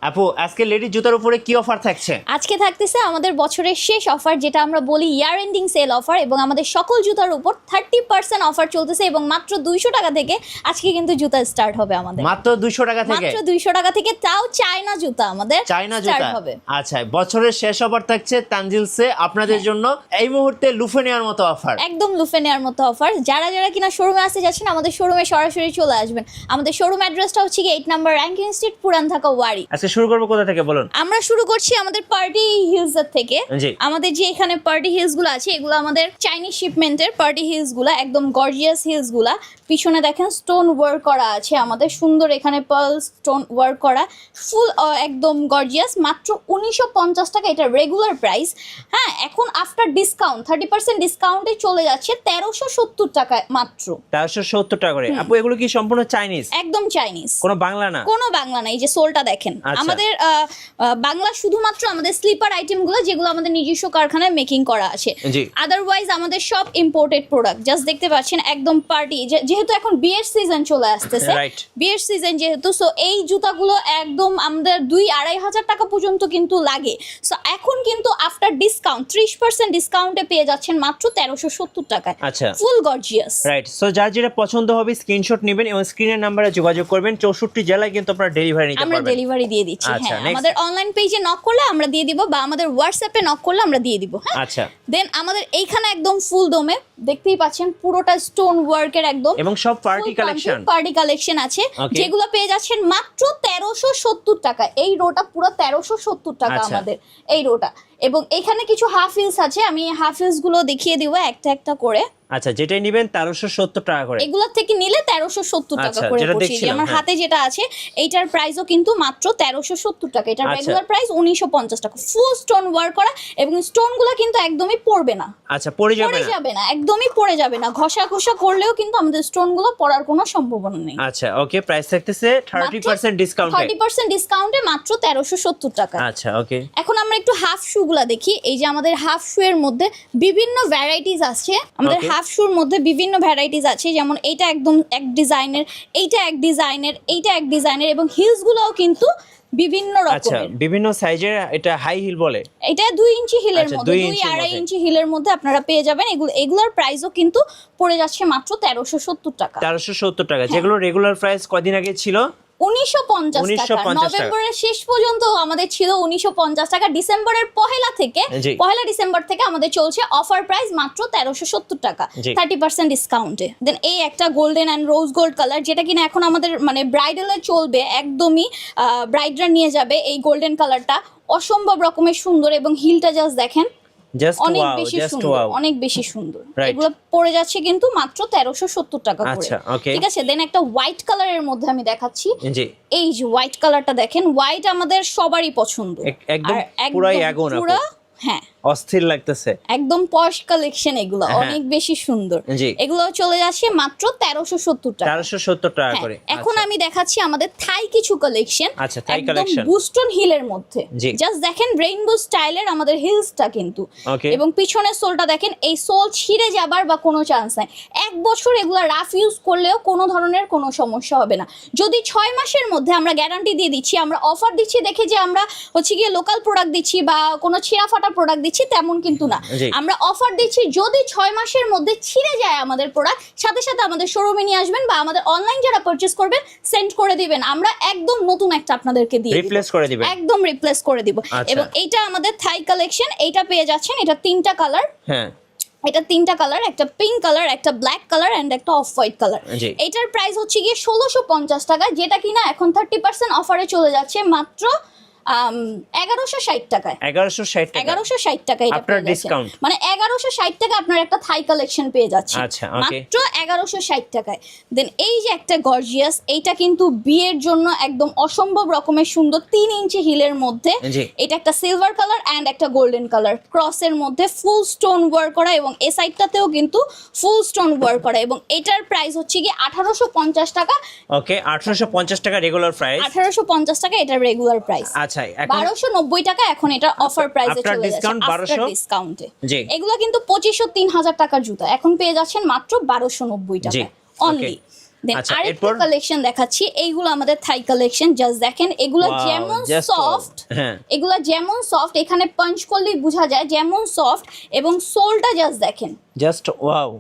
আপু আজকে লেডিস জুতার উপরে কি অফার থাকছে? আজকে থাকতেছে আমাদের বছরের শেষ অফার, যেটা আমরা বলি ইয়ার এন্ডিং সেল অফার, এবং আমাদের সকল জুতার উপর 30% অফার চলতেছে এবং মাত্র 200 টাকা থেকে আজকে কিন্তু জুতা স্টার্ট হবে আমাদের। মাত্র 200 টাকা থেকে? মাত্র 200 টাকা থেকে, তাও চায়না জুতা আমাদের চায়না স্টার্ট জুতা হবে। আচ্ছা, বছরের শেষ অফার থাকছে তানজিলসে আপনাদের জন্য এই মুহূর্তে লুফে নেওয়ার মতো অফার। একদম লুফে নেওয়ার মতো অফার। যারা যারা কিনা শোরুমে আসতে যাচ্ছেন, আমাদের শোরুমে সরাসরি চলে আসবেন। আমাদের শোরুম অ্যাড্রেসটা হচ্ছে কি 8 নম্বর র্যাঙ্কিং স্ট্রিট, পুরান ঢাকা ওয়ারি। আজকে শুরু করব কোথা থেকে বলুন? আমরা শুরু করছি আমাদের পার্টি হিলস এর থেকে। জি। আমাদের যে এখানে পার্টি হিলস গুলো আছে, এগুলো আমাদের চাইনিজ শিপমেন্টের পার্টি হিলস গুলা, একদম গর্জিয়াস হিলস গুলা। পিছনে দেখেন স্টোন ওয়ার্ক করা আছে আমাদের, সুন্দর এখানে পার্ল স্টোন ওয়ার্ক করা, ফুল একদম গর্জিয়াস। মাত্র 1950 টাকা এটা রেগুলার প্রাইস। হ্যাঁ, এখন আফটার ডিসকাউন্ট 30% ডিসকাউন্টে চলে যাচ্ছে 1370 টাকা মাত্র। 1370 টাকা করে। আপু এগুলো কি সম্পূর্ণ চাইনিজ? একদম চাইনিজ, কোনো বাংলা না? কোনো বাংলা না। এই যে সোলটা দেখেন, আচ্ছা। আমাদের বাংলা শুধুমাত্র আমাদের স্লিপার আইটেমগুলো, যেগুলো আমাদের নিজস্ব কারখানায় মেকিং করা আছে। জি। আদারওয়াইজ আমাদের সব ইম্পোর্টেড প্রোডাক্ট। জাস্ট দেখতে পাচ্ছেন একদম পার্টি, যেহেতু এখন বিয়ের সিজন চলে আসতেছে, রাইট। বিয়ের সিজন যেহেতু, সো এই জুতাগুলো একদম আমাদের 2-2.5 হাজার টাকা পর্যন্ত কিন্তু লাগে। সো এখন কিন্তু আফটার ডিসকাউন্ট 30% ডিসকাউন্টে পেয়ে যাচ্ছেন মাত্র 1370 টাকায়। আচ্ছা। ফুল গর্জিয়াস। রাইট। সো যার যেটা পছন্দ হবে স্ক্রিনশট নেবেন এবং স্ক্রিনের নাম্বারে যোগাযোগ করবেন। 64 জেলায় কিন্তু আপনারা ডেলিভারি নিতে আমরা পারবেন। ডেলিভারি দিয়ে দিচ্ছি। আচ্ছা, হ্যাঁ, next। আমাদের অনলাইন পেজে নক করলে আমরা দিয়ে দিব, বা আমাদের হোয়াটসঅ্যাপে নক করলে আমরা দিয়ে দিব। হ্যাঁ, আচ্ছা। দেন আমাদের এইখানে একদম ফুল দমে দেখতেই পাচ্ছেন পুরোটা স্টোন ওয়ার্কের একদম, এবং সব পার্টি কালেকশন। পার্টি কালেকশন আছে, Okay. যেগুলো পেয়ে যাচ্ছেন মাত্র 1370 টাকা। এই রোটা পুরো 1370 টাকা আচ্ছা। আমাদের এই রোটা। এবং এখানে কিছু হাফ হিলস আছে, আমি হাফ হিলস গুলো দেখিয়ে দিব একটা একটা করে। আচ্ছা, যেটাই নেবেন 1370 টাকা করে। এগুলোর থেকে নিলে 1370 টাকা আচ্ছা, করে যেটা পড়ছে। দেখছিলাম, আমার হ্যাঁ। হাতে যেটা আছে এইটার প্রাইসও কিন্তু মাত্র 1370 টাকা। এটার আচ্ছা। রেগুলার প্রাইস 1950 টাকা। ফুল স্টোন ওয়ার্ক করা, এবং স্টোনগুলো কিন্তু একদমই পড়বে না, আচ্ছা, পড়ে যাবে পড়ে না? যাবে না, একদমই পড়ে যাবে না। ঘষা ঘষা করলেও কিন্তু আমাদের স্টোনগুলো পড়ার কোনো সম্ভাবনা নেই। আচ্ছা, ওকে। প্রাইস থাকতেছে 30% ডিসকাউন্টে। 30% ডিসকাউন্টে মাত্র 1370 টাকা। আচ্ছা, ওকে। এখন আমরা একটু হাফ শু গুলা দেখি। এই যে আমাদের হাফ শু এর মধ্যে বিভিন্ন ভ্যারাইটিস আছে। আমাদের Okay. হাফ শুর মধ্যে বিভিন্ন ভ্যারাইটিস আছে, যেমন এইটা একদম এক ডিজাইনের, এইটা এক ডিজাইনের, এইটা এক ডিজাইনের, এবং হিলস গুলাও কিন্তু বিভিন্ন আচ্ছা, রকমের। বিভিন্ন সাইজের। এটা হাই হিল বলে? এটা 2 ইঞ্চি হিলের আচ্ছা, মধ্যে, 2 ইঞ্চির 2-2.5 মধ্যে। ইঞ্চি হিলের মধ্যে আপনারা পেয়ে যাবেন। এগুলোর প্রাইসও কিন্তু পড়ে যাচ্ছে মাত্র 1370 টাকা। 1370 টাকা, হ্যাঁ। যেগুলো রেগুলার প্রাইস কদিন আগে ছিল 1950 টাকা। 1950 টাকা। নভেম্বরের শেষ পর্যন্ত আমাদের ছিল 1950 টাকা। ডিসেম্বরের পহেলা থেকে, জি। পহেলা ডিসেম্বর থেকে আমাদের চলছে অফার প্রাইস মাত্র 1370 টাকা, জি। 30% ডিসকাউন্টে। দেন এই একটা golden and rose gold colour, যেটা কিনা এখন আমাদের মানে ব্রাইডালে চলবে, একদমই ব্রাইডরা নিয়ে যাবে এই গোল্ডেন কালারটা। অসম্ভব রকমের সুন্দর, এবং হিলটা জাস্ট দেখেন, জাস্ট অনেক ওয়াও, বেশি জাস্ট সুন্দর, ওয়াও। অনেক বেশি সুন্দর। Right. এগুলো পড়ে যাচ্ছে কিন্তু মাত্র 1370 টাকা করে। আচ্ছা, okay. ঠিক আছে। দেন একটা হোয়াইট কালারের মধ্যে আমি দেখাচ্ছি। জি। এই যে হোয়াইট কালারটা দেখেন, হোয়াইট আমাদের সবারই পছন্দ। একদম আর পুরাই আগুন আপু। পুরা, হ্যাঁ, অস্থির লাগতেছে। একদম পশ কালেকশন এগুলো, হ্যাঁ। অনেক বেশি সুন্দর। জি। এগুলো চলে যাচ্ছে মাত্র 1370 টাকা। 1370 টাকা হ্যাঁ, করে। এখন আচ্ছা। আমি দেখাচ্ছি আমাদের থাই কিছু কালেকশন। আচ্ছা, থাই একদম collection। বুস্টন হিলের মধ্যে। জি। জাস্ট দেখেন রেইনবো স্টাইলের আমাদের হিলসটা কিন্তু। Okay. এবং পিছনের সোলটা দেখেন, এই সোল ছিঁড়ে যাবার বা কোনো চান্স নাই। 1 বছর এগুলো রাফ ইউজ করলেও কোনো ধরনের কোনো সমস্যা হবে না। যদি 6 মাসের মধ্যে আমরা গ্যারান্টি দিয়ে দিচ্ছি, আমরা অফার দিচ্ছি দেখে যে আমরা হচ্ছে গিয়ে লোকাল প্রোডাক্ট দিচ্ছি বা কোনো ছিঁড়া ফাটা প্রোডাক্ট দিচ্ছি, তেমন কিন্তু না। জি। আমরা অফার দিচ্ছি, যদি 6 মাসের মধ্যে ছিঁড়ে যায় আমাদের প্রোডাক্ট, সাথে সাথে আমাদের শোরুমে নিয়ে আসবেন, বা আমাদের অনলাইন যারা পারচেজ করবেন সেন্ড করে দিবেন, আমরা একদম নতুন একটা আপনাদেরকে দিয়ে দিব। রিপ্লেস করে দিবেন? একদম রিপ্লেস করে দিব। আচ্ছা। এবং এইটা আমাদের থাই কালেকশন, এইটা পেয়ে যাচ্ছেন। এটা 3টা কালার, হ্যাঁ। এটা 3টা কালার, একটা পিঙ্ক কালার, একটা ব্ল্যাক কালার এন্ড একটা অফ হোয়াইট কালার। জি। এটার প্রাইস হচ্ছে গিয়ে 1650 টাকা, যেটা কিনা এখন 30% অফারে চলে যাচ্ছে মাত্র 1160 টাকায়। 1160 টাকা। 1160 টাকা এটা আপনার পেয়ে যাচ্ছেন। ডিসকাউন্ট? মানে 1160 টাকা আপনার একটা থাই কালেকশন পেয়ে যাচ্ছে। আচ্ছা, okay. মাত্র 1160 টাকায়। দেন এই যে একটা গর্জিয়াস, এইটা কিন্তু বিয়ের জন্য একদম অসম্ভব রকমের সুন্দর, 3 ইঞ্চি হিলের মধ্যে। জি। এটা একটা সিলভার কালার এন্ড একটা গোল্ডেন কালার, ক্রসের মধ্যে ফুল স্টোন ওয়ার্ক করা, এবং এই সাইডটাতেও কিন্তু ফুল স্টোন ওয়ার্ক করা। এবং এটার প্রাইস হচ্ছে কি 1850 টাকা। ওকে, 1850 টাকা রেগুলার প্রাইস। 1850 টাকা এটার রেগুলার প্রাইস। আচ্ছা, এখন 1290 টাকা এখন এটা অফার প্রাইসে After চলে যাচ্ছে। discount 1200? ডিসকাউন্টে জি। এগুলো কিন্তু 2500-3000 টাকার জুতা এখন পেয়ে যাচ্ছেন মাত্র 1290 জি, টাকায় অনলি। দেন আচ্ছা, আরেকটা এরপর কালেকশন দেখাচ্ছি, এইগুলো আমাদের থাই কালেকশন। জাস্ট দেখেন এগুলো Wow, যেমন just wow. সফট, হ্যাঁ এগুলো যেমন সফট, এখানে পাঞ্চ করলেই বোঝা যায় যেমন সফট, এবং সোলটা জাস্ট দেখেন জাস্ট ওয়াও,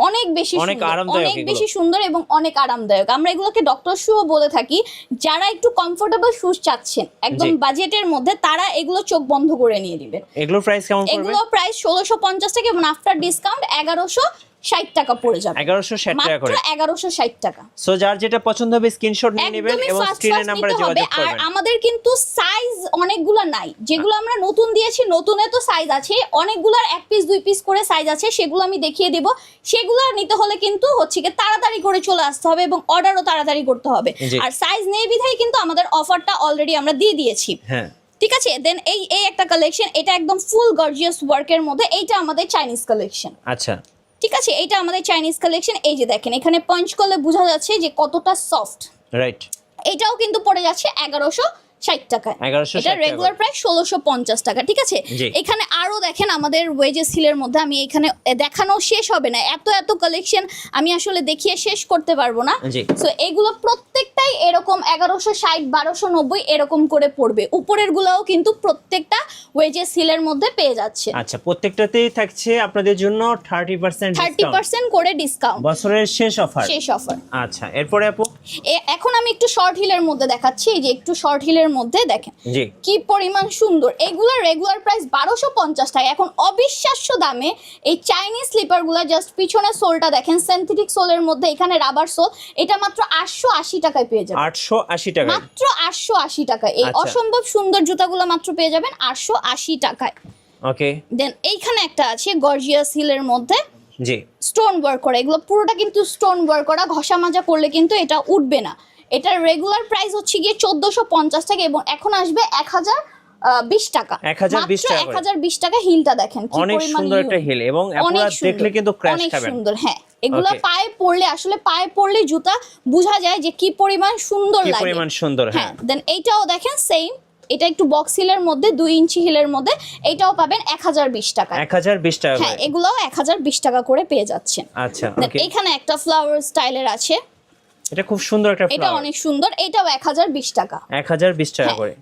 অনেক বেশি অনেক সুন্দর, আরামদায়ক অনেক এগুলো। বেশি সুন্দর এবং অনেক আরামদায়ক। আমরা এগুলোকে ডক্টর শুও বলে থাকি। যারা একটু কমফোর্টেবল শুজ চাচ্ছেন একদম জি। বাজেটের মধ্যে, তারা এগুলো চোখ বন্ধ করে নিয়ে দিবেন। এগুলোর প্রাইস কেমন পড়বে? এগুলো প্রাইস 1650 টাকা এবং আফটার ডিসকাউন্ট 1160 টাকা পড়ে যাবে। 1160 টাকা মাত্র করে। 1160 টাকা। সো যার যেটা পছন্দ হবে স্ক্রিনশট নিয়ে নেবেন একদমই এবং ফাস্ট স্ক্রিনের ফাস্ট নাম্বারে নিতে হবে। যোগাযোগ আর করবেন। আমাদের কিন্তু সাইজ অনেকগুলো নাই, যেগুলো আমরা নতুন দিয়েছি নতুনে তো সাইজ আছে অনেকগুলোর, 1 পিস 2 পিস করে সাইজ আছে, সেগুলো আমি দেখিয়ে দিব। সেগুলো নিতে হলে কিন্তু হচ্ছে কি তাড়াতাড়ি করে চলে আসতে হবে এবং অর্ডারও তাড়াতাড়ি করতে হবে। জি। আর সাইজ নেই বিধায় কিন্তু আমাদের অফারটা অলরেডি আমরা দিয়ে দিয়েছি। হ্যাঁ ঠিক আছে, দেন এই একটা কালেকশন, এটা একদম ফুল গর্জিয়াস ওয়ার্কের মধ্যে, এইটা আমাদের চাইনিজ কালেকশন। আচ্ছা ঠিক আছে, এইটা আমাদের চাইনিজ কালেকশন। এই যে দেখেন এখানে পাঞ্চ করলে বোঝা যাচ্ছে যে কতটা সফট। রাইট, এটাও কিন্তু পড়ে যাচ্ছে 1160 টাকায়। 1160 এটা টাকা। রেগুলার প্রাইস 1650 টাকা। ঠিক আছে, জি। এখানে আরো দেখেন আমাদের ওয়েজেস হিলের মধ্যে, আমি এখানে দেখানো শেষ হবে না, এত এত কালেকশন আমি আসলে দেখিয়ে শেষ করতে পারবো না। জি। সো এগুলো প্রত্যেকটাই এরকম 1160 1290 এরকম করে পড়বে। উপরের গুলাও কিন্তু প্রত্যেকটা ওয়েজেস হিলের মধ্যে পেয়ে যাচ্ছে। আচ্ছা, প্রত্যেকটাতেই থাকছে আপনাদের জন্য 30% ডিসকাউন্ট, 30% করে ডিসকাউন্ট, বছরের শেষ অফার। শেষ অফার। আচ্ছা, এরপরে আপু এখন আমি একটু শর্ট হিলের মধ্যে দেখাচ্ছি। এই যে একটু শর্ট হিলের মধ্যে দেখেন জি কি পরিমাণ সুন্দর। এগুলোর রেগুলার প্রাইস 1250 টাকা, এখন অবিশ্বাস্য দামে এই চাইনিজ স্লিপারগুলো। জাস্ট পিছনের সোলটা দেখেন, সিনথেটিক সোলের মধ্যে, এখানে রাবার সোল। এটা মাত্র 880 টাকায় পেয়ে যাবেন। 880 টাকা। মাত্র 880 টাকা। এই আচ্ছা। অসম্ভব সুন্দর জুতাগুলো মাত্র পেয়ে যাবেন 880 টাকায়। ওকে, দেন এইখানে একটা আছে গর্জিয়াস হিলের মধ্যে জি স্টোন ওয়ার্ক করা। এগুলো পুরোটা কিন্তু স্টোন ওয়ার্ক করা, ঘষা মাজা করলে কিন্তু এটা উঠবে না। এটার রেগুলার প্রাইস হচ্ছে গিয়ে 1450 টাকা এবং এখন আসবে 1020 টাকা। 1020 টাকা করে। 1020 টাকা। হিলটা দেখেন কি অনেক পরিমাণ সুন্দর একটা হিল, এবং আপনারা দেখলে কিন্তু ক্র্যাশ অনেক খাবেন। সুন্দর। হ্যাঁ, এগুলা Okay. পায়ে পড়লে, আসলে পায়ে পড়লে জুতা বোঝা যায় যে কি পরিমাণ সুন্দর কি লাগে। পরিমাণ সুন্দর। হ্যাঁ, হ্যাঁ দেন এইটাও দেখেন সেম। এটা একটু বক্স হিলের মধ্যে, 2 ইঞ্চি হিলের মধ্যে, এইটাও পাবেন 1020 টাকা। 1020 টাকা হ্যাঁ, করে। এগুলাও 1020 টাকা করে পেয়ে যাচ্ছেন। আচ্ছা, Then ওকে, এখানে একটা ফ্লাওয়ার স্টাইলের আছে, এটা খুব সুন্দর একটা এটা ফ্লাওয়ার। অনেক সুন্দর। এটাও 1020 টাকা। 1020 টাকা হ্যাঁ। করে।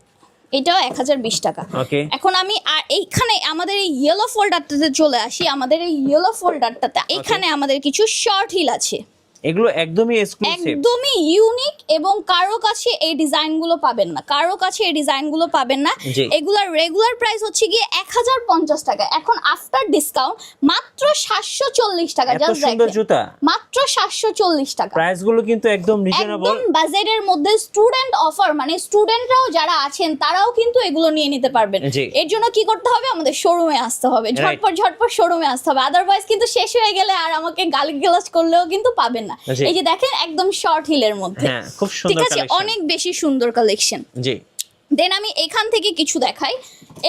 এটাও 1020 টাকা। ওকে, এখন আমি আর এইখানে আমাদের এই ইয়েলো ফোল্ডারটাতে চলে আসি। আমাদের এই ইয়েলো ফোল্ডারটাতে এখানে আমাদের কিছু শর্ট হিল আছে, এগুলো একদমই এক্সক্লুসিভ। একদমই ইউনিক, এবং কারো কাছে এই ডিজাইনগুলো পাবেন না, কারো কাছে এই ডিজাইনগুলো পাবেন না। জি। এগুলার রেগুলার প্রাইস হচ্ছে গিয়ে 1050 টাকা, এখন আফটার ডিসকাউন্ট মাত্র 740 টাকা। এত জাস্ট সুন্দর দেখেন, জুতা, মাত্র 740 টাকা। প্রাইস গুলো কিন্তু একদম রিজনেবল। একদম বাজেটের মধ্যে স্টুডেন্ট অফার, মানে স্টুডেন্টরাও যারা আছেন তারাও কিন্তু এগুলো নিয়ে নিতে পারবেন। জি। এর জন্য কি করতে হবে, আমাদের শোরুমে আসতে হবে, ঝটপট ঝটপট শোরুমে আসতে হবে। আদারওয়াইজ কিন্তু শেষ হয়ে গেলে আর আমাকে গালিগালাজ করলেও কিন্তু পাবেন না। জি। এই যে দেখেন একদম শর্ট হিলের মধ্যে, হ্যাঁ, খুব ঠিক সুন্দর আছে, কালেকশন। অনেক বেশি সুন্দর কালেকশন। জি, দেন আমি এখান থেকে কিছু দেখাই।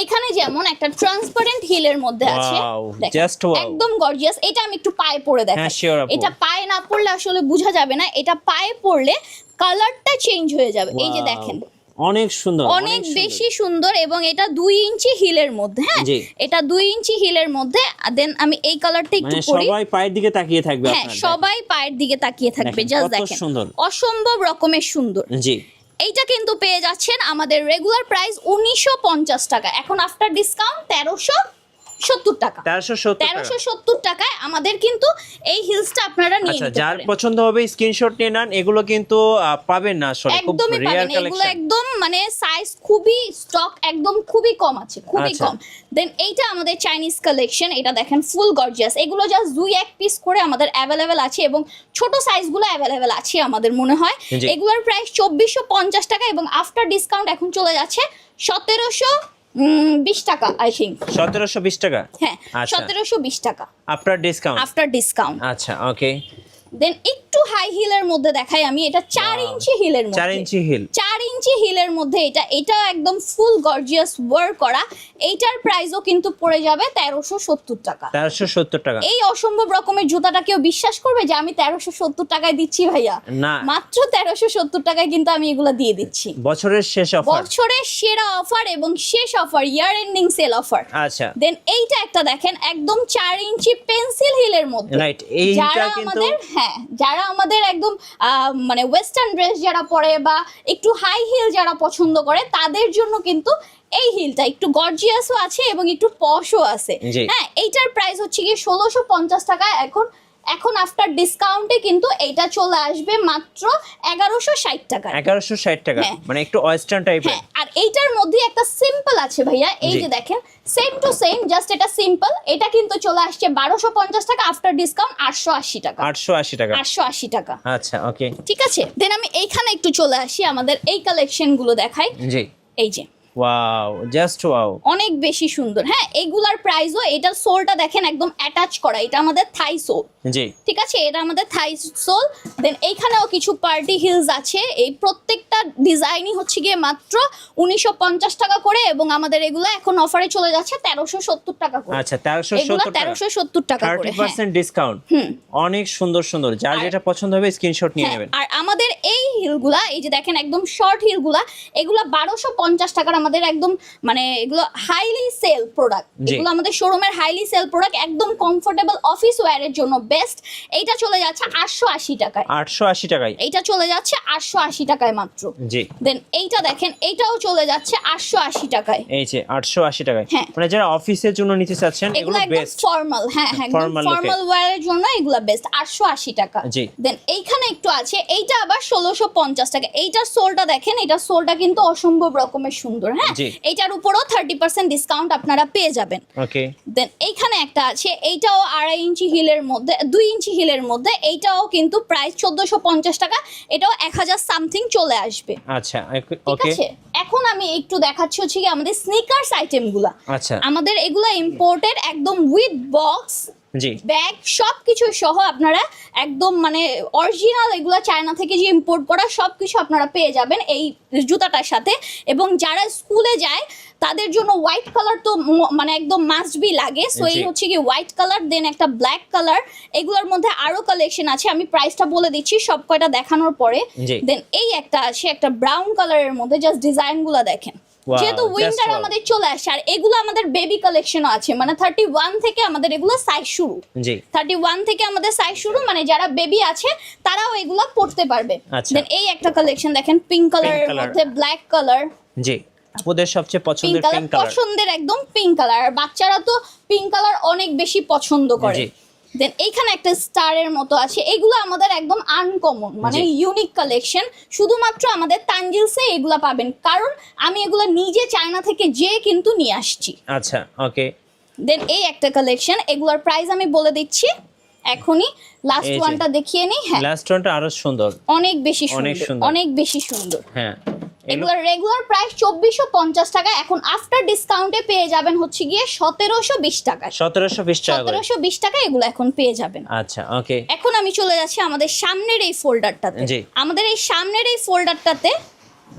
এখানে যেমন একটা ট্রান্সপারেন্ট হিলের মধ্যে আছে, Wow, দেখেন, just wow. একদম গর্জিয়াস। এটা আমি একটু পায়ে পরে দেখাই। হ্যাঁ, sure আপু। এটা পায়ে না পড়লে আসলে বোঝা যাবে না, এটা পায়ে পড়লে কালারটা চেঞ্জ হয়ে যাবে। এই যে Wow, দেখেন অনেক সুন্দর, অনেক বেশি সুন্দর, এবং এটা 2 ইঞ্চি হিলের মধ্যে। হ্যাঁ, জি। এটা 2 ইঞ্চি হিলের মধ্যে। দেন আমি এই কালারটা একটু মানে পরি। সবাই পায়ের দিকে তাকিয়ে থাকবে হ্যাঁ, আপনার। সবাই পায়ের দিকে তাকিয়ে থাকবে। দেখেন, জাস্ট কত দেখেন, সুন্দর। অসম্ভব রকমের সুন্দর। জি, এইটা কিন্তু পেয়ে যাচ্ছেন আমাদের রেগুলার প্রাইস 1950 টাকা, এখন আফটার ডিসকাউন্ট 1370 টাকা। 1370 টাকা। 1370 টাকায় আমাদের কিন্তু এই হিলসটা আপনারা নিয়ে আচ্ছা, নিতে যার পারেন। পছন্দ হবে স্ক্রিনশট নিয়ে নেন। এগুলো কিন্তু পাবেন না আসলে, খুব একদমই রেয়ার পাবেন এগুলো, কালেকশন। একদম মানে সাইজ খুবই স্টক একদম খুবই কম আছে, খুবই আচ্ছা। কম। দেন এইটা আমাদের চাইনিজ কালেকশন, এটা দেখেন ফুল গর্জিয়াস। এগুলো জাস্ট 2-1 পিস করে আমাদের অ্যাভেলেবেল আছে, এবং ছোট সাইজগুলো অ্যাভেলেবেল আছে আমাদের মনে হয়। জি। এগুলোর প্রাইস 2450 টাকা, এবং আফটার ডিসকাউন্ট এখন চলে যাচ্ছে 1720 টাকা আই থিঙ্ক। 1720 টাকা। হ্যাঁ, আচ্ছা, 1720 টাকা আফটার ডিসকাউন্ট। After discount. আচ্ছা, ওকে, দেন একটু হাই হিলের মধ্যে দেখাই আমি। এটা 4 Wow. ইঞ্চি হিলের মধ্যে, 4 ইঞ্চি হিল। 4 ইঞ্চি হিলের মধ্যে। এটা একদম ফুল গর্জিয়াস ওয়ার্ক করা। এইটার প্রাইসও কিন্তু পড়ে যাবে 1370 টাকা। 1370 টাকা। এই অসম্ভব রকমের জুতাটা কেউ বিশ্বাস করবে যে আমি 1370 টাকায় দিচ্ছি ভাইয়া? না, মাত্র 1370 টাকায় কিন্তু আমি এগুলো দিয়ে দিচ্ছি। বছরের শেষ অফার। বছরের সেরা অফার এবং শেষ offer, year ending sale offer. আচ্ছা, দেন এইটা একটা দেখেন একদম 4 ইঞ্চি পেন্সিল হিলের মধ্যে। রাইট, এইটা যারা কিন্তু আমাদের, হ্যাঁ, হ্যাঁ, যারা আমাদের একদম মানে ওয়েস্টার্ন ড্রেস যারা পরে বা একটু হাই হিল যারা পছন্দ করে তাদের জন্য কিন্তু এই হিলটা একটু গর্জিয়াসও আছে এবং একটু পশও আছে। জি। হ্যাঁ, এইটার প্রাইস হচ্ছে গিয়ে 1650 টাকা। এখন আফটার ডিসকাউন্টে কিন্তু এইটা চলে আসবে মাত্র 1160 টাকা। 1160 টাকা, হ্যাঁ। মানে একটু ওয়েস্টার্ন টাইপের। হ্যাঁ, আর এইটার মধ্যে একটা সিম্পল আছে ভাইয়া, এই জি। যে দেখেন সেম টু সেম, জাস্ট এটা সিম্পল। এটা কিন্তু চলে আসছে 1250 টাকা, আফটার ডিসকাউন্ট 880 টাকা। 880 টাকা। 880 টাকা। আচ্ছা, ওকে। ঠিক আছে, দেন আমি এইখানে একটু চলে আসি, আমাদের এই কালেকশন গুলো দেখাই। জি। এই যে ওয়াও, জাস্ট ওয়াও, অনেক বেশি সুন্দর। হ্যাঁ, এইগুলার প্রাইসও, এটা সোলটা দেখেন একদম অ্যাটাচ করা, এটা আমাদের থাই সোল। জি। ঠিক আছে, এটা আমাদের থাই সোল। দেন এইখানেও কিছু পার্টি হিলস আছে, এই প্রত্যেকটা ডিজাইনই হচ্ছে গিয়ে মাত্র 1950 টাকা করে, এবং আমাদের এগুলো এখন অফারে চলে যাচ্ছে 1370 টাকা করে। আচ্ছা, এগুলো 1370 টাকা, 1370 টাকা করে। হ্যাঁ 30% ডিসকাউন্ট। অনেক সুন্দর সুন্দর, যার যেটা পছন্দ হবে স্ক্রিনশট নিয়ে হ্যাঁ, নেবেন। আর আমাদের এই হিলগুলা, এই যে দেখেন একদম শর্ট হিলগুলা, এগুলা 1250 টাকার আমাদের একদম মানে এগুলো হাইলি সেল প্রোডাক্ট। জি। এগুলো আমাদের শোরুমের হাইলি সেল প্রোডাক্ট, একদম কমফোর্টেবল অফিস ওয়্যারের জন্য বেস্ট। এইটা চলে যাচ্ছে 880 টাকায়। 880 টাকায়। এইটা চলে যাচ্ছে 880 টাকায় মাত্র। জি। দেন এইটা দেখেন, এইটাও চলে যাচ্ছে 880 টাকায়। এই যে 880 টাকায়। হ্যাঁ। মানে যারা অফিসের জন্য নিতে চাচ্ছেন এগুলো এগুলো একদম বেস্ট। ফর্মাল, হ্যাঁ হ্যাঁ, একদম Formal look-এ। ফর্মাল ওয়্যারের জন্য এগুলো বেস্ট, 880 টাকা। জি। দেন এইখানে একটু আছে, এইটা আবার 1650 টাকা। এইটার সোলটা দেখেন, এইটার সোলটা কিন্তু অসম্ভব রকমের সুন্দর। হ্যাঁ, জি। এইটার উপরও 30% ডিসকাউন্ট আপনারা পেয়ে যাবেন। ওকে। দেন এইখানে একটা আছে, এইটাও 2.5 ইঞ্চি হিলের মধ্যে, 2 ইঞ্চি হিলের মধ্যে, এইটাও কিন্তু প্রাইস 1450 টাকা। এটাও 1000 সামথিং চলে আসবে। আচ্ছা, ঠিক ওকে। আছে, এখন আমি একটু দেখাচ্ছি হচ্ছে কি আমাদের স্নিকার্স আইটেমগুলা। আচ্ছা। আমাদের এগুলা ইম্পোর্টেড, একদম উইথ বক্স, জি। ব্যাগ সবকিছু সহ আপনারা একদম মানে অরিজিনাল, এগুলা চায়না থেকে যে ইম্পোর্ট করা সবকিছু আপনারা পেয়ে যাবেন এই জুতাটার সাথে। এবং যারা স্কুলে যায় তাদের জন্য হোয়াইট কালার তো মানে একদম মাস্ট বি লাগে, সো এই জি। হচ্ছে কি হোয়াইট কালার, দেন একটা ব্ল্যাক কালার। এগুলোর মধ্যে আরো কালেকশন আছে, আমি প্রাইসটা বলে দিচ্ছি সব কয়টা দেখানোর পরে। জি। দেন এই একটা আছে, একটা ব্রাউন কালারের মধ্যে, জাস্ট ডিজাইনগুলো দেখেন। Wow, যেহেতু just উইন্টার wow. আমাদের চলে আসে, আর এগুলো আমাদের বেবি কালেকশনও আছে, মানে 31 থেকে আমাদের এগুলো সাইজ শুরু। জি। 31 থেকে আমাদের সাইজ শুরু, মানে যারা বেবি আছে তারাও এগুলো পড়তে পারবে। আচ্ছা। দেন এই একটা কালেকশন দেখেন, পিঙ্ক কালারের color। মধ্যে ব্ল্যাক কালার। জি। ওদের সবচেয়ে পিঙ্ক পছন্দের কালার পিঙ্ক কালার। পছন্দের, একদম পিঙ্ক কালার, আর বাচ্চারা তো পিঙ্ক কালার অনেক বেশি পছন্দ করে। জি। দেন এইখানে একটা স্টারের মতো আছে, এগুলো আমাদের একদম আনকমন, মানে জি। Unique collection. শুধুমাত্র আমাদের তানজিলসে এগুলা পাবেন, কারণ আমি এগুলো নিজে চায়না থেকে যেয়ে কিন্তু নিয়ে আসছি। আচ্ছা, ওকে। দেন এই একটা কালেকশন, এগুলোর প্রাইস আমি বলে দিচ্ছি এখনই, লাস্ট এই যে। ওয়ানটা দেখিয়ে নিই। হ্যাঁ, লাস্ট ওয়ানটা আরো সুন্দর। অনেক বেশি অনেক সুন্দর, সুন্দর। অনেক বেশি সুন্দর। হ্যাঁ। এগুলোর রেগুলার প্রাইস 2450 টাকা, এখন আফটার ডিসকাউন্টে পেয়ে যাবেন হচ্ছে গিয়ে 1720 টাকা। 1720 টাকা করে। 1720 টাকা এগুলো এখন পেয়ে যাবেন। আচ্ছা, ওকে। এখন আমি চলে যাচ্ছি আমাদের সামনের এই ফোল্ডারটাতে। জি। আমাদের এই সামনের এই ফোল্ডারটাতে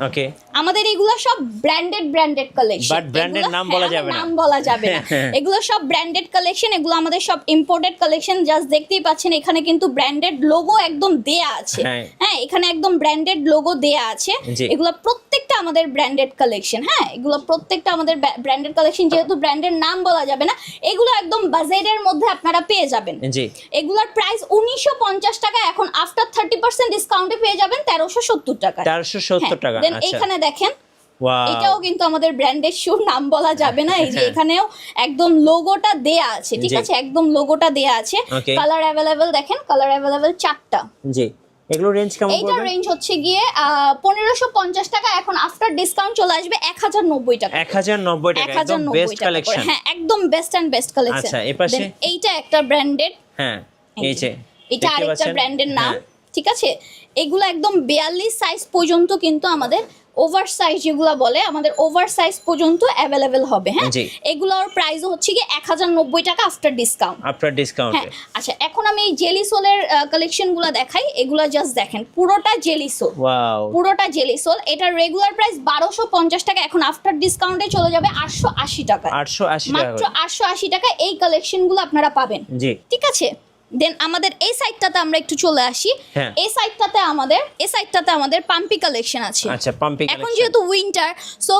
ওকে। আমাদের এগুলো সব ব্র্যান্ডেড কালেকশন, But brand এর নাম বলা যাবে না। নাম বলা যাবে না। এগুলো সব ব্র্যান্ডেড কালেকশন, এগুলো আমাদের সব ইম্পোর্টেড কালেকশন। জাস্ট দেখতেই পাচ্ছেন এখানে কিন্তু ব্র্যান্ডেড লোগো একদম দেয়া আছে। হ্যাঁ। হ্যাঁ, এখানে একদম ব্র্যান্ডেড লোগো দেয়া আছে। জি। এগুলো প্রত্যেকটা আমাদের ব্র্যান্ডেড কালেকশন। হ্যাঁ, এগুলো প্রত্যেকটা আমাদের ব্র্যান্ডেড কালেকশন, যেহেতু ব্র্যান্ডের নাম বলা যাবে না, এগুলো একদম বাজেটের মধ্যে আপনারা পেয়ে যাবেন। জি। এগুলোর প্রাইস 1950 টাকা, এখন আফটার 30% ডিসকাউন্টে পেয়ে যাবেন 1370 টাকা। 1370 টাকা। দেন আচ্ছা। এইখানে দেখেন, ওয়াও। এটাও কিন্তু আমাদের ব্র্যান্ডের শু, নাম বলা যাবে না। এই যে হ্যাঁ। এখানেও একদম লোগোটা দেয়া আছে, ঠিক জি। আছে, একদম লোগোটা দেয়া আছে। Okay. কালার অ্যাভেলেবেল দেখেন, কালার অ্যাভেলেবেল 4টা। জি। এগুলো রেঞ্জ কেমন এইটার পড়বে? রেঞ্জ হচ্ছে গিয়ে 1550 টাকা, এখন আফটার ডিসকাউন্ট চলে আসবে 1090 টাকা। 1090 টাকা, একদম 1090 বেস্ট টাকা করে। কালেকশন। হ্যাঁ, একদম বেস্ট এন্ড বেস্ট কালেকশন। আচ্ছা, এপাশে? এইটা একটা ব্র্যান্ডেড, হ্যাঁ, এই যে এটা দেখতে আরেকটা পাচ্ছেন? ব্র্যান্ডের নাম। হ্যাঁ। ঠিক আছে, এগুলো একদম 42 সাইজ পর্যন্ত কিন্তু আমাদের ওভার সাইজ যেগুলো বলে, আমাদের ওভার সাইজ পর্যন্ত অ্যাভেলেবেল হবে। হ্যাঁ, জি। এগুলোর প্রাইস হচ্ছে কি 1090 টাকা আফটার ডিসকাউন্ট। After discount. হ্যাঁ, আচ্ছা, এখন আমি এই জেলি সোলের কালেকশনগুলো দেখাই। এগুলো জাস্ট দেখেন, পুরোটা জেলি সোল, ওয়াও। পুরোটা জেলি সোল। এটার রেগুলার প্রাইস 1250 টাকা, এখন আফটার ডিসকাউন্টে চলে যাবে 880 টাকা। 880 টাকা মাত্র করে। 880 টাকা এই কালেকশনগুলো আপনারা পাবেন। জি। ঠিক আছে, দেন আমাদের এই সাইডটাতে আমরা একটু চলে আসি। হ্যাঁ। এই সাইডটাতে আমাদের পাম্পি কালেকশন আছে। আচ্ছা, পাম্পি এখন কালেকশন। যেহেতু উইন্টার, সো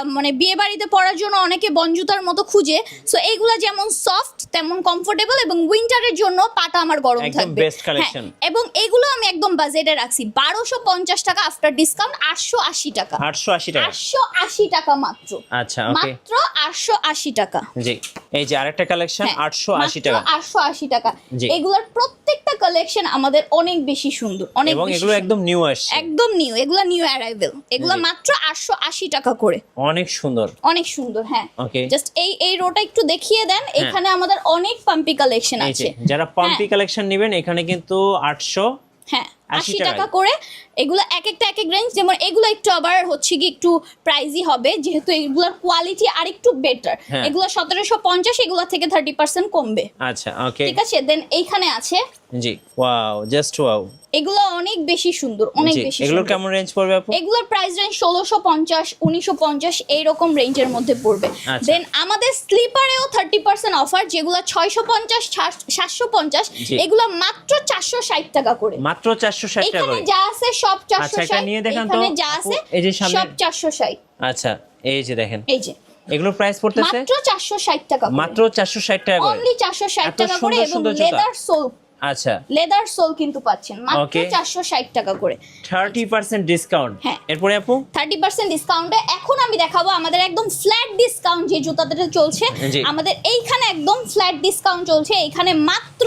মানে বিয়ে বাড়িতে পরার জন্য অনেকে বনজুতার মতো খুঁজে, সো এইগুলা যেমন সফট তেমন কমফোর্টেবল, এবং উইন্টারের জন্য পাটা আমার গরম একদম থাকবে। Best collection. এবং এগুলো আমি একদম বাজেটে রাখছি 1250 টাকা, আফটার ডিসকাউন্ট 880 টাকা। 880 টাকা। 880 টাকা মাত্র। আচ্ছা, ওকে। মাত্র 880 টাকা। জি, এই যে আরেকটা কালেকশন হ্যাঁ, 880 টাকা। 880 টাকা। জি। এগুলোর প্রত্যেকটা কালেকশন আমাদের অনেক বেশি সুন্দর, অনেক এবং বেশি এগুলো সুন্দর। একদম নিউ আসছে। একদম নিউ, এগুলো নিউ অ্যারাইভেল। এগুলো জি। মাত্র 880 টাকা করে। অনেক সুন্দর। অনেক সুন্দর। হ্যাঁ, ওকে। জাস্ট এই রোটা একটু দেখিয়ে দেন। এখানে আমাদের অনেক পাম্পি কালেকশন এই যে আছে। যারা পাম্পি কালেকশন নেবেন এখানে কিন্তু 800 হ্যাঁ, 80 টাকায়। টাকা করে। এগুলো এক একটা এক এক রেঞ্জ, যেমন এগুলো একটু আবার হচ্ছে কি একটু প্রাইসই হবে, যেহেতু এগুলোর কোয়ালিটি আর একটু বেটার। হ্যাঁ। এগুলো 1750, এগুলো থেকে 30% কমবে। আচ্ছা, ওকে। ঠিক আছে। দেন এইখানে আছে, জি, ওয়াও, জাস্ট ওয়াও। এগুলো অনেক বেশি সুন্দর, অনেক জি, বেশি এগুলোর সুন্দর। কেমন রেঞ্জ পড়বে আপু? এগুলোর প্রাইস রেঞ্জ 1650, 1950 এইরকম রেঞ্জের মধ্যে পড়বে। আচ্ছা। দেন আমাদের স্লিপারেও 30% অফার, যেগুলো 650, 750, জি। এগুলো মাত্র 460 টাকা করে। মাত্র 460 টাকা এখানে করে। যা আছে সব 460। আচ্ছা, এটা নিয়ে দেখান তো এখানে যা আপু, আছে এই যে সামনে। সব 460। আচ্ছা, এই যে দেখেন, এই যে এগুলোর প্রাইস পড়তেছে মাত্র 460 টাকা করে। মাত্র 460 টাকা করে। অনলি 460 এত টাকা করে, সুন্দর এবং সুন্দর জুতা। লেদার সোল, আচ্ছা, লেদার সোল কিন্তু পাচ্ছেন মাত্র Okay. 460 টাকা করে। 30% ডিসকাউন্ট। হ্যাঁ। এরপরে আপু 30% ডিসকাউন্টে এখন আমি দেখাবো আমাদের একদম ফ্ল্যাট ডিসকাউন্ট যে জুতাটা চলছে। জি। আমাদের এইখানে একদম ফ্ল্যাট ডিসকাউন্ট চলছে। এইখানে মাত্র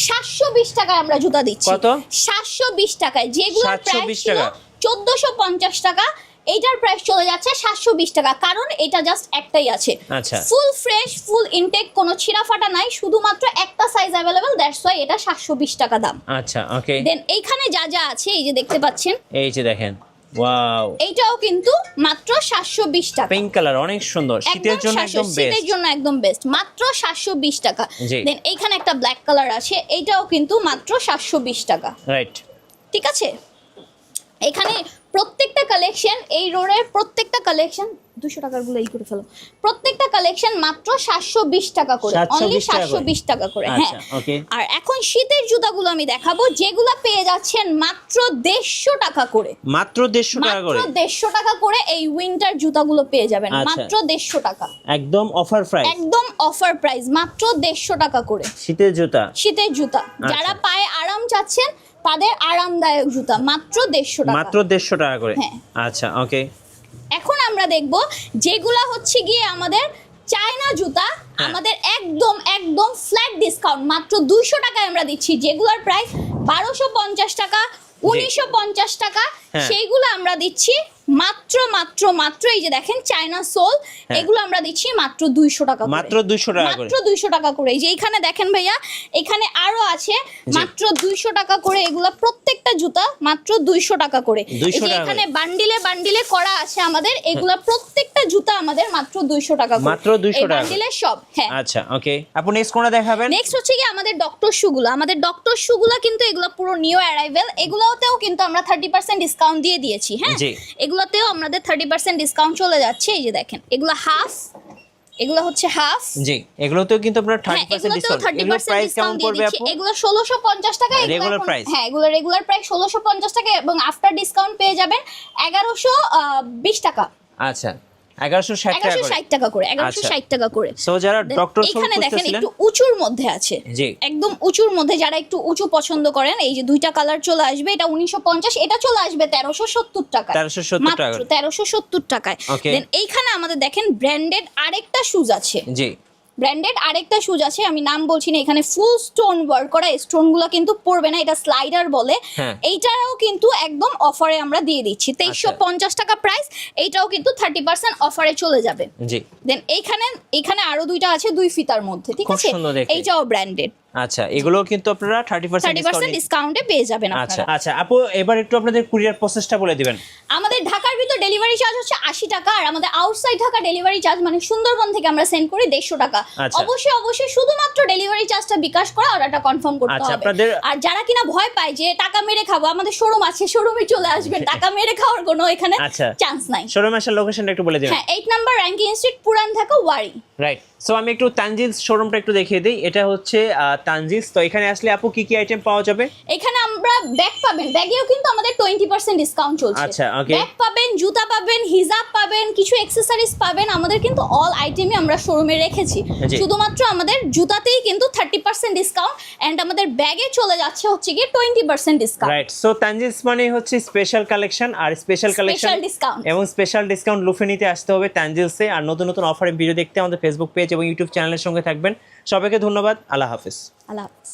720 টাকায় আমরা জুতা দিচ্ছি। কত? 720 টাকায়। যেগুলোর 720 প্রাইস ছিল টাকা। 1450 টাকা, এইটার প্রাইস চলে যাচ্ছে 720 টাকা, কারণ এটা জাস্ট একটাই আছে। আচ্ছা। ফুল ফ্রেশ, ফুল ইনটেক, কোনো ছিঁড়া ফাটা নাই, শুধুমাত্র একটা সাইজ অ্যাভেলেবল, দ্যাটস ওয়াই এটা 720 টাকা দাম। আচ্ছা, ওকে। দেন এইখানে যা যা আছে এই যে দেখতে পাচ্ছেন, এই যে দেখেন, ওয়াও, এইটাও কিন্তু মাত্র 720 টাকা। পিঙ্ক কালার অনেক সুন্দর, শীতের জন্য একদম শীতের বেস্ট। জন্য একদম বেস্ট, মাত্র 720 টাকা। জি। দেন এইখানে একটা ব্ল্যাক কালার আছে, এইটাও কিন্তু মাত্র 720 টাকা। রাইট। ঠিক আছে। এখানে প্রত্যেকটা কালেকশন, এই রোডের প্রত্যেকটা কালেকশন 200 টাকার গুলো এই করে ফেলো, প্রত্যেকটা কালেকশন মাত্র 720 টাকা করে, 720 অনলি টাকা করে। 720 টাকা করে। হ্যাঁ, আচ্ছা, ওকে। আর এখন শীতের জুতাগুলো আমি দেখাবো, যেগুলো পেয়ে যাচ্ছেন মাত্র 150 টাকা করে। মাত্র 150 টাকা মাত্র করে। 150 টাকা করে এই উইন্টার জুতাগুলো পেয়ে যাবেন, আচ্ছা। মাত্র 150 টাকা। একদম অফার প্রাইস। একদম অফার প্রাইস, মাত্র 150 টাকা করে। শীতের জুতা। শীতের জুতা, যারা পায়ে আরাম চাচ্ছেন তাদের আরামদায়ক জুতা, মাত্র 150 টাকা। মাত্র 150 টাকা করে। হ্যাঁ। আচ্ছা, ওকে। এখন আমরা দেখব যেগুলা হচ্ছে গিয়ে আমাদের চায়না জুতা, হ্যাঁ। আমাদের একদম একদম ফ্ল্যাট ডিসকাউন্ট, মাত্র 200 টাকায় আমরা দিচ্ছি। যেগুলোর প্রাইস 1250 টাকা, 1950 টাকা, হ্যাঁ। সেইগুলো আমরা দিচ্ছি মাত্র মাত্র মাত্র এই যে দেখেন চায়না সোল, হ্যাঁ। এগুলো আমরা দিচ্ছি মাত্র 200 টাকা করে। মাত্র 200 টাকা করে। মাত্র 200 টাকা করে। এই যে এখানে দেখেন ভাইয়া, এখানে আরো আছে মাত্র 200 টাকা করে। এগুলা প্রত্যেকটা জুতা মাত্র 200 টাকা করে। 200 এই যে টাকা এখানে করে। বান্ডিলে বান্ডিলে করা আছে আমাদের, এগুলা প্রত্যেকটা জুতা আমাদের মাত্র 200 টাকা করে। মাত্র 200 এই টাকা করে। বান্ডিলে সব। হ্যাঁ। আচ্ছা, ওকে। আপু নেক্সট কোনটা দেখাবেন? নেক্সট হচ্ছে কি আমাদের ডক্টর শুগুলো। আমাদের ডক্টর শুগুলো কিন্তু এগুলো পুরো নিউ অ্যারাইভেল, এগুলোতেও কিন্তু আমরা 30% ডিসকাউন্ট দিয়ে দিয়েছি। হ্যাঁ, জি। এগুলোতেও আমাদের 30% ডিসকাউন্ট চলে যাচ্ছে। এই যে দেখেন, এগুলো হাফ, এগুলো হচ্ছে হাফ। জি, এগুলোতেও কিন্তু আপনারা হ্যাঁ, 30% এগুলোতেও ডিসকাউন্ট। এগুলোর 30% প্রাইস কেমন ডিসকাউন্ট দিয়ে পড়বে দিচ্ছি। আপু? এগুলো 1650 টাকা। এগুলো Regular এখন- price? হ্যাঁ, এগুলো রেগুলার প্রাইস 1650 টাকা, এবং আফটার ডিসকাউন্ট পেয়ে যাবেন 1120 টাকা। আচ্ছা, 1160 টাকা করে। 1160 টাকা করে, 1160 টাকা করে। সো যারা Then ডক্টর সোল এখানে দেখেন খুঁজতেছিলেন, একটু উঁচুর মধ্যে আছে। জি। একদম উঁচুর মধ্যে, যারা একটু উঁচু পছন্দ করেন, এই যে দুইটা কালার চলে আসবে। এটা 1950, এটা চলে আসবে 1370 টাকা। 1370 টাকা। মাত্র 1370 টাকায়। Okay. দেন এইখানে আমাদের দেখেন ব্র্যান্ডেড আরেকটা শুজ আছে। জি। ব্র্যান্ডেড আরেকটা শুজ আছে, আমি নাম বলছি না। এখানে ফুল স্টোন ওয়ার্ক করা, স্টোনগুলো কিন্তু পড়বে না, এটা স্লাইডার বলে। হ্যাঁ। এইটারও কিন্তু একদম অফারে আমরা দিয়ে দিচ্ছি 2350 টাকা প্রাইস। এইটাও কিন্তু 30% অফারে চলে যাবে। জি। দেন এইখানে আরো দুইটা আছে 2 ফিতার মধ্যে। ঠিক খুব আছে, সুন্দর দেখতে। এইটাও ব্র্যান্ডেড। আচ্ছা, এগুলো কিন্তু আপনারা 30% 30% ডিসকাউন্টে পেয়ে যাবেন আচ্ছা আপনারা। আচ্ছা আপু, এবার একটু আপনাদের কুরিয়ার প্রসেসটা বলে দিবেন। আমাদের ঢাকার ভিতর ডেলিভারি চার্জ হচ্ছে 80 টাকা, আর আমাদের আউটসাইড ঢাকা ডেলিভারি চার্জ মানে সুন্দরবন থেকে আমরা সেন্ড করি 150 টাকা। আচ্ছা। অবশ্যই শুধুমাত্র ডেলিভারি চার্জটা বিকাশ করে অর্ডারটা কনফার্ম করতে আচ্ছা, হবে। আপনাদের- আর যারা কিনা ভয় পায় যে টাকা মেরে খাবো, আমাদের শোরুম আছে, শোরুমে চলে আসবেন। টাকা মেরে খাওয়ার কোনো এখানে আচ্ছা। চান্স নাই। শোরুম আসার লোকেশনটা একটু বলে দিবেন। হ্যাঁ, 8 নাম্বার র্যাঙ্কিং স্ট্রিট, পুরান ঢাকা, ওয়ারি। রাইট। সো আমি একটু তানজিল শোরুমটা একটু দেখিয়ে দিই। এটা হচ্ছে তানজিস। তো এখানে আসলে আপু কি কি আইটেম পাওয়া যাবে? এখানে আমরা ব্যাগ পাবেন, ব্যাগেও কিন্তু আমাদের 20% ডিসকাউন্ট চলছে। আচ্ছা, okay. ব্যাগ পাবেন, জুতা পাবেন, হিজাব পাবেন, কিছু অ্যাক্সেসরিজ পাবেন। আমাদের কিন্তু অল আইটেমই আমরা শোরুমে রেখেছি। জি। শুধুমাত্র আমাদের জুতাতেই কিন্তু 30% ডিসকাউন্ট, এন্ড আমাদের ব্যাগে চলে যাচ্ছে হচ্ছে গিয়ে 20% ডিসকাউন্ট। রাইট। সো তানজিস মানে হচ্ছে স্পেশাল কালেকশন, আর স্পেশাল কালেকশন স্পেশাল ডিসকাউন্ট এবং স্পেশাল ডিসকাউন্ট লুফে নিতে আসতে হবে তানজিলসে। আর নতুন নতুন অফারের ভিডিও দেখতে আমাদের ফেসবুক পেজ এবং ইউটিউব চ্যানেলের সঙ্গে থাকবেন। সবাইকে ধন্যবাদ। আল্লাহ হাফেজ। আল্লাহ হাফেজ।